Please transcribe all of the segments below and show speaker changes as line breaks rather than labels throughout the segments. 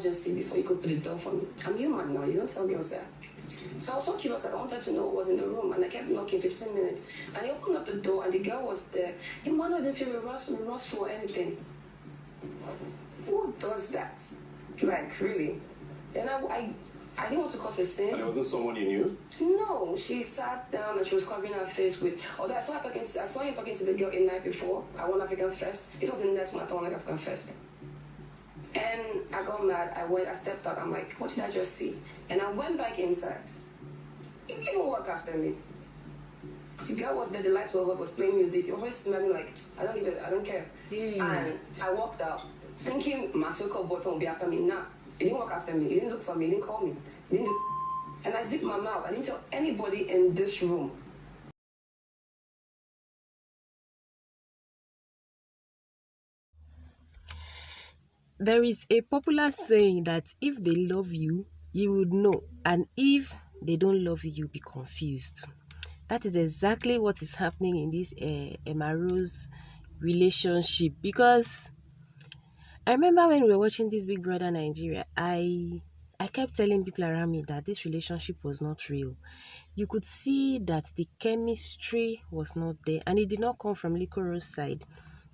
emergency before you could put it down for me. I'm human now. You don't tell girls that. So I was so curious that I wanted to know what was in the room, and I kept knocking 15 minutes. And he opened up the door, and the girl was there. Emmanuel didn't feel remorseful or anything. Who does that? Like, really? Then I didn't want to cause a scene.
And it wasn't someone you knew?
No, she sat down and she was covering her face with. Although I saw him talking to the girl a night before at One African Fest. It was the next month at One African Fest. And I got mad. I stepped out. I'm like, what did I just see? And I went back inside. He didn't even walk after me. The girl was there. The lights were off. Was playing music. It was always smelling like I don't care. And I walked out thinking my so-called boyfriend would be after me. Nah. He didn't walk after me. He didn't look for me. He didn't call me. He didn't do. And I zipped my mouth. I didn't tell anybody in this room.
There is a popular saying that if they love you, you would know. And if they don't love you, you'll be confused. That is exactly what is happening in this Emmarose relationship. Because I remember when we were watching this Big Brother Nigeria, I kept telling people around me that this relationship was not real. You could see that the chemistry was not there, and it did not come from Liquorose's side.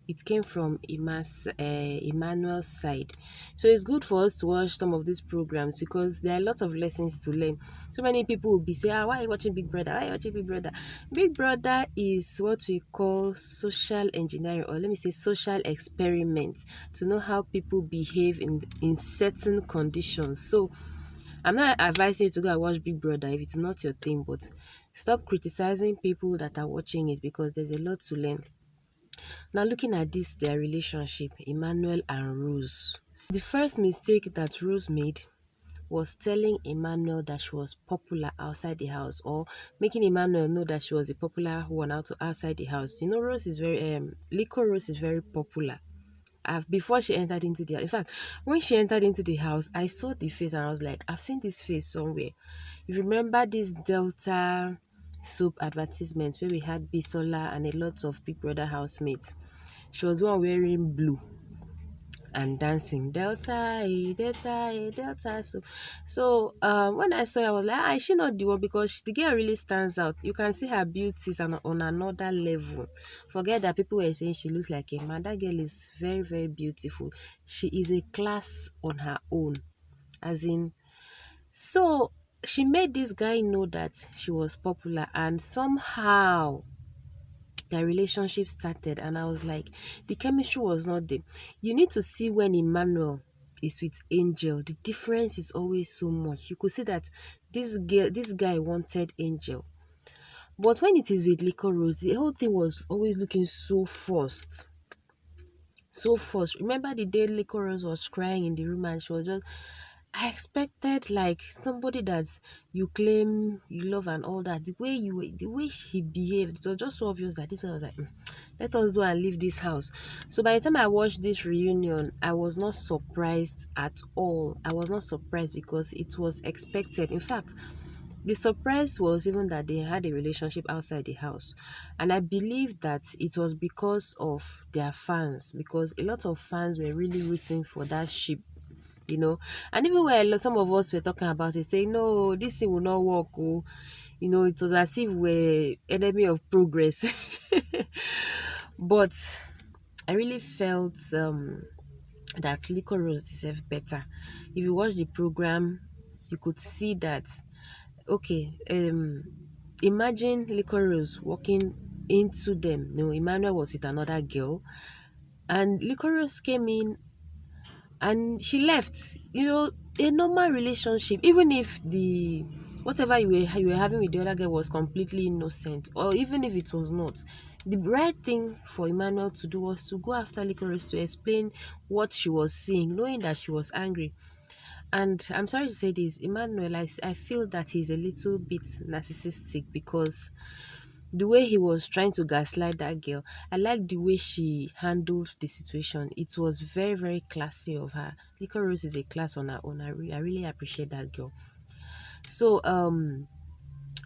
It came from Emmanuel's side. So it's good for us to watch some of these programs because there are a lot of lessons to learn. So many people will be saying, why are you watching Big Brother? Why are you watching Big Brother? Big Brother is what we call social engineering, or let me say social experiments, to know how people behave in certain conditions. So I'm not advising you to go and watch Big Brother if it's not your thing, but stop criticizing people that are watching it because there's a lot to learn. Now, looking at their relationship, Emmanuel and Rose. The first mistake that Rose made was telling Emmanuel that she was popular outside the house, or making Emmanuel know that she was a popular one outside the house. You know, Liquorose is very popular. Before she entered into in fact, when she entered into the house, I saw the face and I was like, I've seen this face somewhere. You remember this Delta soap advertisements where we had Bisola and a lot of Big Brother housemates? She was one wearing blue and dancing Delta, Delta, Delta. So when I saw her, I was like, is she not the one? Because the girl really stands out. You can see her beauty is on another level. Forget that people were saying she looks like a man. That girl is very, very beautiful. She is a class on her own, as in. So she made this guy know that she was popular, and somehow their relationship started, and I was like, the chemistry was not there. You need to see when Emmanuel is with Angel, the difference is always so much. You could see that this guy wanted Angel, but when it is with Liquorose, the whole thing was always looking so forced. Remember the day Liquorose was crying in the room and she was just, I expected like somebody that you claim you love and all that. The way he behaved, it was just so obvious that this guy was like, let us go and leave this house. So by the time I watched this reunion, I was not surprised at all. I was not surprised because it was expected. In fact, the surprise was even that they had a relationship outside the house. And I believe that it was because of their fans, because a lot of fans were really rooting for that ship. You know, and even when some of us were talking about it, saying, no, this thing will not work. Oh, you know, it was as if we're enemy of progress. But I really felt that Liquorose deserved better. If you watch the program, you could see that, okay, imagine Liquorose walking into them. You know, Emmanuel was with another girl, and Liquorose came in and she left. You know, a normal relationship, even if the whatever you were having with the other girl was completely innocent, or even if it was not, the right thing for Emmanuel to do was to go after Liquorose to explain what she was seeing, knowing that she was angry. And I'm sorry to say this, Emmanuel, I feel that he's a little bit narcissistic, because the way he was trying to gaslight that girl, I like the way she handled the situation. It was very, very classy of her. Liquorose is a class on her own. I really appreciate that girl. So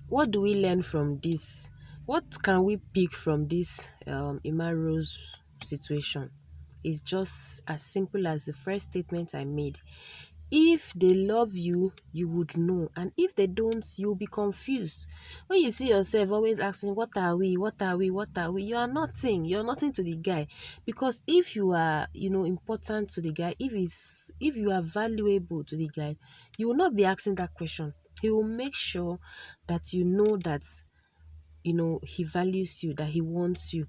what do we learn from this? What can we pick from this Emmarose situation? It's just as simple as the first statement I made. if they love you, you would know. And if they don't, you'll be confused. When you see yourself always asking, what are we? What are we? What are we? You are nothing. You're nothing to the guy. Because if you are, important to the guy, if you are valuable to the guy, you will not be asking that question. He will make sure that you know that, he values you, that he wants you.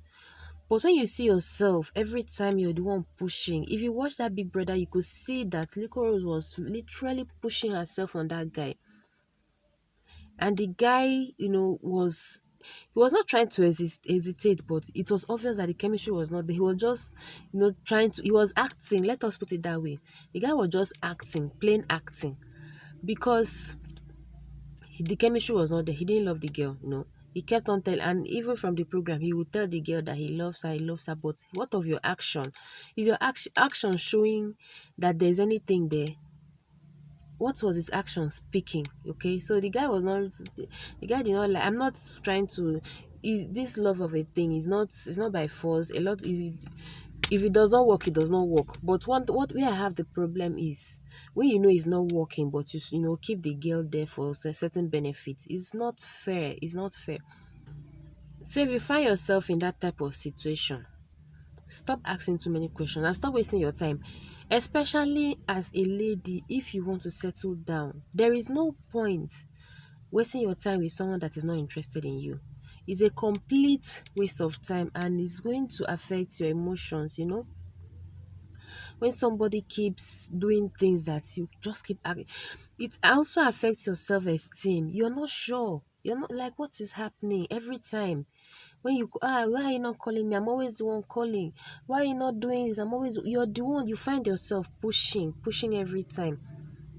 But when you see yourself, every time you're the one pushing, if you watch that Big Brother, you could see that Liquorose was literally pushing herself on that guy. And the guy, he was not trying to hesitate, but it was obvious that the chemistry was not there. He was just, he was acting. Let us put it that way. The guy was just acting, plain acting, because the chemistry was not there. He didn't love the girl. He kept on telling, and even from the program, he would tell the girl that he loves her. But what of your action? Is your action showing that there's anything there? What was his action speaking? Okay, so the guy was not. The guy did not like. I'm not trying to. Is this love of a thing? Is not. It's not by force. A lot is. If it does not work, it does not work. But what where I have the problem is when it's not working, but you keep the girl there for a certain benefit. It's not fair. It's not fair. So if you find yourself in that type of situation, stop asking too many questions and stop wasting your time. Especially as a lady, if you want to settle down, there is no point wasting your time with someone that is not interested in you. It's a complete waste of time and it's going to affect your emotions. When somebody keeps doing things that you just keep acting, it also affects your self-esteem. You're not sure. You're not like, what is happening every time? When you why are you not calling me? I'm always the one calling. Why are you not doing this? You're the one. You find yourself pushing every time.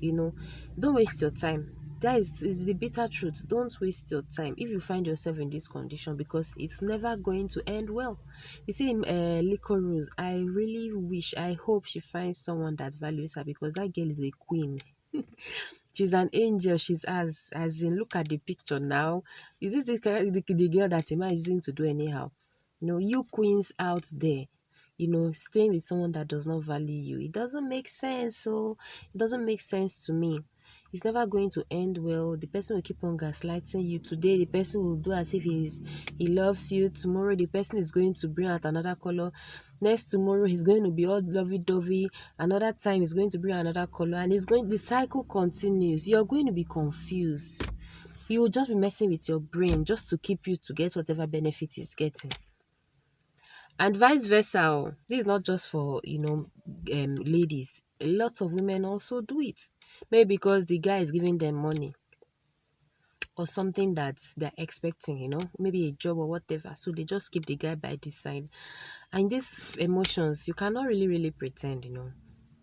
Don't waste your time. That is the bitter truth. Don't waste your time if you find yourself in this condition, because it's never going to end well. You see, Liquorose, I hope she finds someone that values her, because that girl is a queen. She's an angel. She's as in, look at the picture now. Is this the girl that Emma is using to do anyhow? You queens out there, staying with someone that does not value you. It doesn't make sense. So it doesn't make sense to me. It's never going to end well. The person will keep on gaslighting you. Today, the person will do as if he loves you. Tomorrow, the person is going to bring out another color. Next tomorrow, he's going to be all lovey-dovey. Another time, he's going to bring another color. And the cycle continues. You're going to be confused. He will just be messing with your brain just to keep you to get whatever benefit he's getting. And vice versa. This is not just for, ladies. A lot of women also do it. Maybe because the guy is giving them money or something that they're expecting, maybe a job or whatever. So they just keep the guy by this side. And these emotions, you cannot really, really pretend.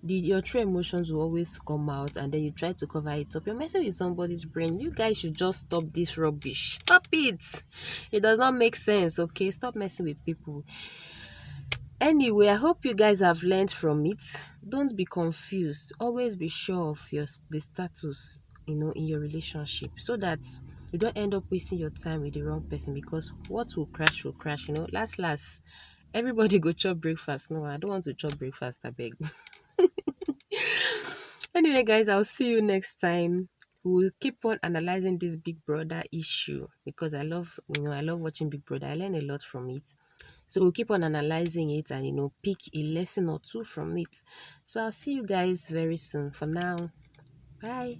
Your true emotions will always come out, and then you try to cover it up. You're messing with somebody's brain. You guys should just stop this rubbish. Stop it. It does not make sense, okay? Stop messing with people. Anyway, I hope you guys have learned from it. Don't be confused. Always be sure of the status, in your relationship, so that you don't end up wasting your time with the wrong person, because what will crash will crash. Last, everybody go chop breakfast. No, I don't want to chop breakfast, I beg. Anyway, guys, I'll see you next time. We'll keep on analyzing this Big Brother issue, because I love watching Big Brother. I learn a lot from it. So we'll keep on analyzing it and, pick a lesson or two from it. So I'll see you guys very soon. For now, bye.